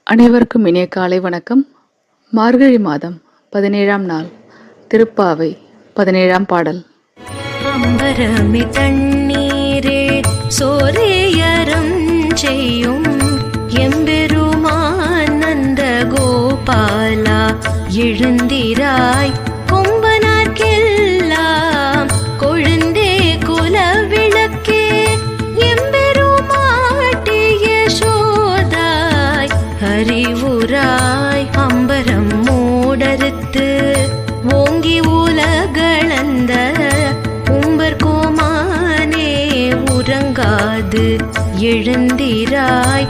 அனைவருக்கும் இனிய காலை வணக்கம். மார்கழி மாதம் 17ஆம் நாள், திருப்பாவை 17ஆம் பாடல். அம்பரமே தண்ணீரே சோரேயரும் செய்யும் எம்பெருமான் நந்த கோபாலா, எழுந்திராய் கொம்பனார்க்கெல்லாம் கொழுந்தே குல விளக்கே, எம்பெருமாட்டி யசோதாய் அறிவுராய் அம்பரம் மூடறுத்து ஓங்கி உலகளந்த உம்பர் கோமானே, உறங்காது எழுந்திராய்